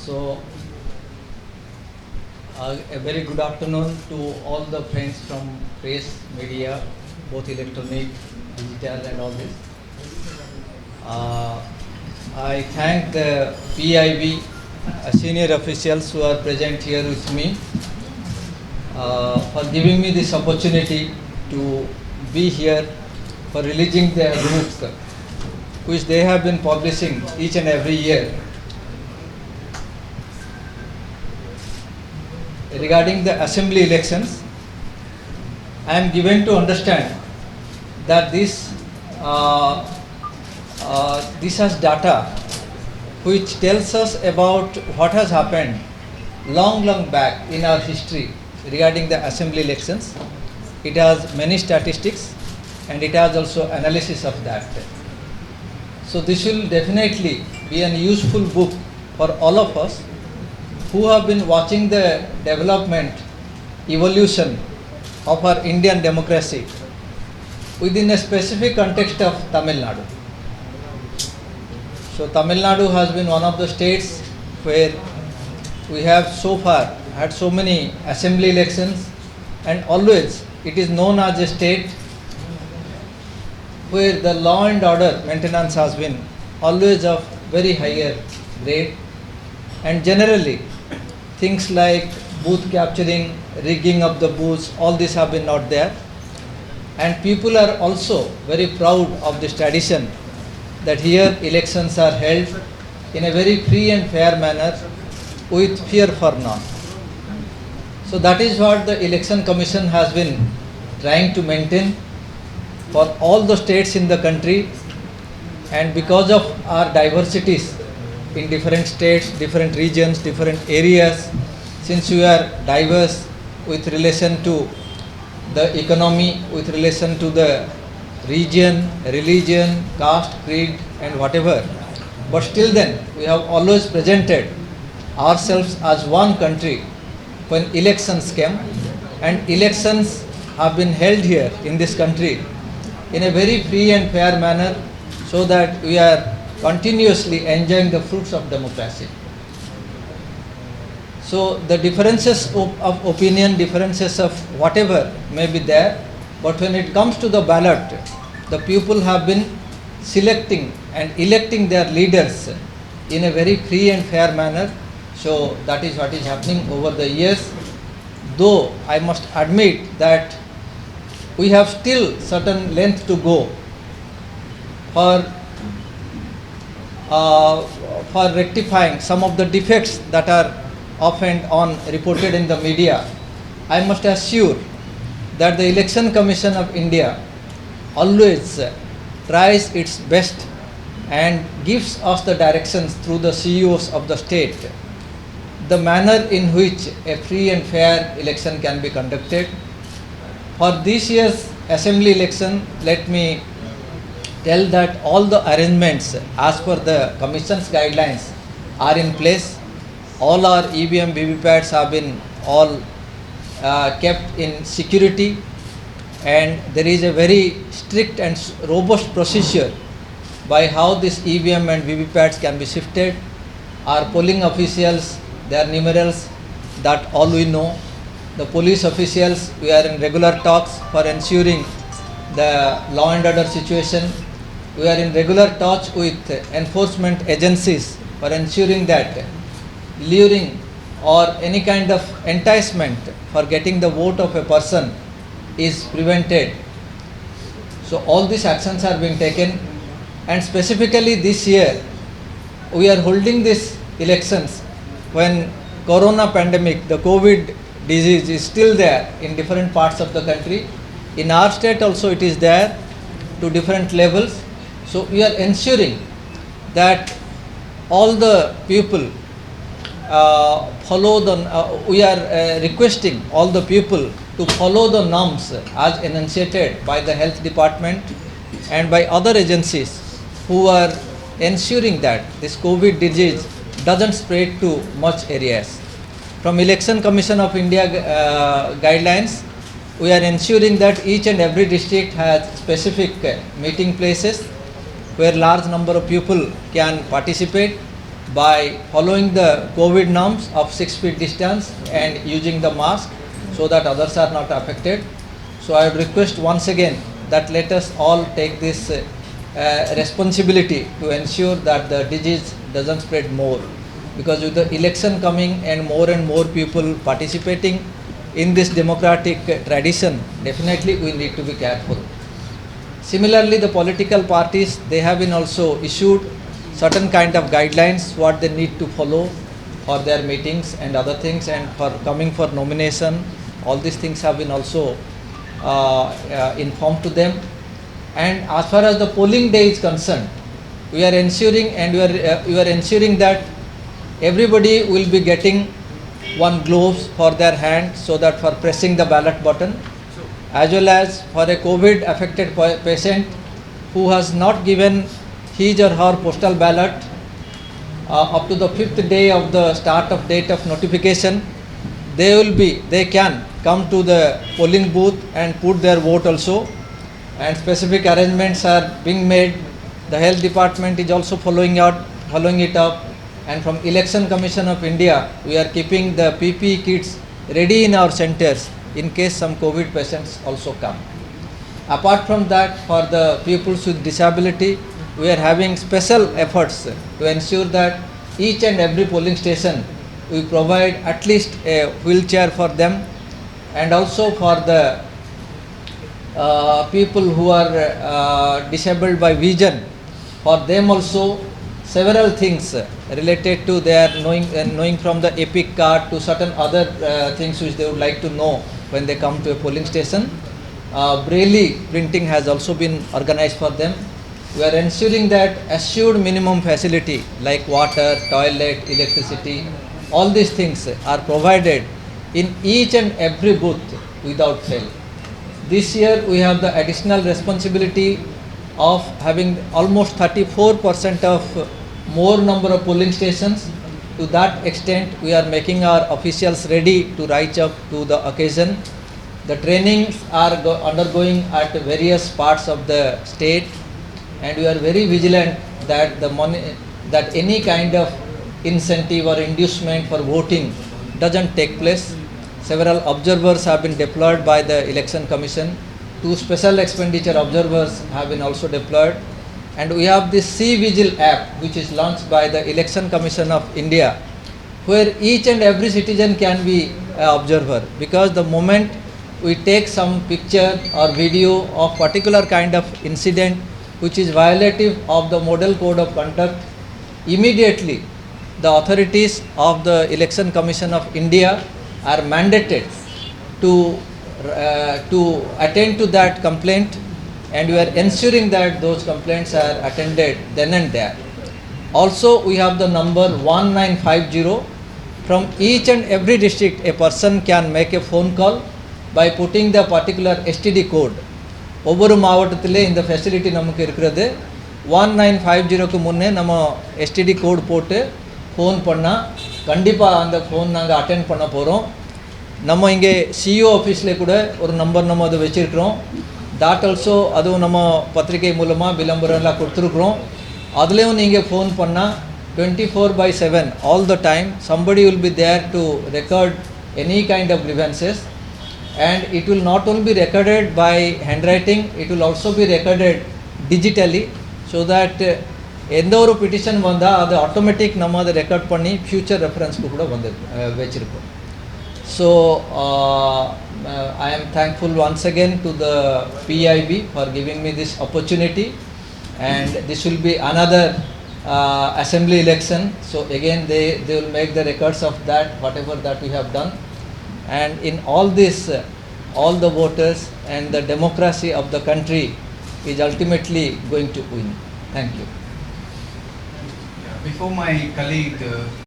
So, a very good afternoon to all the friends from press, media, both electronic, digital, and all this. Uh, I thank the PIB senior officials who are present here with me for giving me this opportunity to be here for releasing their book, which they have been publishing each and every year. Regarding the assembly elections, I am given to understand that this has data which tells us about what has happened long back in our history regarding the assembly elections. It has many statistics and it has also analysis of that. So this will definitely be a useful book for all of us who have been watching the development, evolution of our Indian democracy within a specific context of Tamil Nadu. So Tamil Nadu has been one of the states where we have so far had so many assembly elections, and always it is known as a state where the law and order maintenance has been always of very higher grade, and generally things like booth capturing, rigging of the booths, all these have been not there. And people are also very proud of this tradition that here elections are held in a very free and fair manner with fear for none. So that is what the Election Commission has been trying to maintain for all the states in the country. And because of our diversities in different states, different regions, different areas, since we are diverse with relation to the economy, with relation to the region, religion, caste, creed, and whatever, but still then we have always presented ourselves as one country when elections came, and elections have been held here in this country in a very free and fair manner, so that we are continuously enjoying the fruits of democracy. So the differences of opinion, differences of whatever may be there, but when it comes to the ballot, the people have been selecting and electing their leaders in a very free and fair manner. So that is what is happening over the years. Though I must admit that we have still certain length to go for rectifying some of the defects that are off and on reported in the media. I must assure that the Election Commission of India always tries its best and gives us the directions through the CEOs of the state, the manner in which a free and fair election can be conducted. For this year's assembly election, let me tell that all the arrangements as per the Commission's guidelines are in place. All our EVM VVPATs have been all kept in security, and there is a very strict and robust procedure by how this EVM and VVPATs can be shifted. Our polling officials, their numerals, that all we know. The police officials, we are in regular talks for ensuring the law and order situation. We are in regular touch with enforcement agencies for ensuring that luring or any kind of enticement for getting the vote of a person is prevented. So all these actions are being taken, and specifically this year we are holding these elections when corona pandemic, the COVID disease is still there in different parts of the country. In our state also it is there to different levels. So we are ensuring that all the people follow the, we are requesting all the people to follow the norms as enunciated by the health department and by other agencies who are ensuring that this COVID disease doesn't spread to much areas. From Election Commission of India guidelines, we are ensuring that each and every district has specific meeting places where large number of people can participate, by following the COVID norms of 6 feet distance and using the mask so that others are not affected. So I would request once again that let us all take this responsibility to ensure that the disease doesn't spread more, because with the election coming and more people participating in this democratic tradition, definitely we need to be careful. Similarly, the political parties, they have been also issued certain kind of guidelines what they need to follow for their meetings and other things, and for coming for nomination, all these things have been also informed to them. And as far as the polling day is concerned, we are ensuring that everybody will be getting one gloves for their hand, so that for pressing the ballot button, as well as for a COVID affected patient who has not given his or her postal ballot up to the 5th day of the start of date of notification, they can come to the polling booth and put their vote also, and specific arrangements are being made. The health department is also following it up, and from Election Commission of India, we are keeping the PPE kits ready in our centers in case some COVID patients also come. Apart from that, for the pupils with disability, we are having special efforts to ensure that each and every polling station we provide at least a wheelchair for them, and also for the people who are disabled by vision, for them also several things related to their knowing from the EPIC card to certain other things which they would like to know when they come to a polling station. Braille printing has also been organized for them. We are ensuring that assured minimum facility like water, toilet, electricity, all these things are provided in each and every booth without fail. This year we have the additional responsibility of having almost 34% of more number of polling stations. To that extent, we are making our officials ready to rise up to the occasion. The trainings are undergoing at various parts of the state, and we are very vigilant that that any kind of incentive or inducement for voting doesn't take place. Several observers have been deployed by the Election Commission. 2 special expenditure observers have been also deployed. And we have this C-Vigil app, which is launched by the Election Commission of India, where each and every citizen can be an observer, because the moment we take some picture or video of particular kind of incident which is violative of the Model Code of Conduct, immediately the authorities of the Election Commission of India are mandated to attend to that complaint, and we are ensuring that those complaints are attended then and there. Also, we have the number 1950. From each and every district, a person can make a phone call by putting the particular STD code. ஒவ்வொரு மாவட்டத்திலே இந்த facility நமக்கு இருக்கிறது. 1950க்கு முன்னே நம்ம STD code போட்டு phone பண்ணால் கண்டிப்பாக அந்த ஃபோன் நாங்கள் அட்டென்ட் பண்ண போகிறோம். நம்ம இங்கே சிஇஓ ஆஃபீஸில் கூட ஒரு நம்பர் நம்ம அதை வச்சுருக்கிறோம். தாட் ஆல்சோ அதுவும் நம்ம பத்திரிகை மூலமாக விளம்பரம்லாம் கொடுத்துருக்குறோம். அதுலேயும் நீங்கள் ஃபோன் பண்ணால் 24/7 all the time somebody will be there to record any kind of grievances, and it will not only be recorded by handwriting, it will also be recorded digitally, so that எந்த ஒரு petition வந்தால் அது automatic நம்ம அதை record பண்ணி future ரெஃபரன்ஸ்க்கு கூட வந்து வச்சுருக்கோம். So I am thankful once again to the PIB for giving me this opportunity, and this will be another assembly election. So again they will make the records of that, whatever that we have done, and in all this all the voters and the democracy of the country is ultimately going to win. Thank you. Before my colleague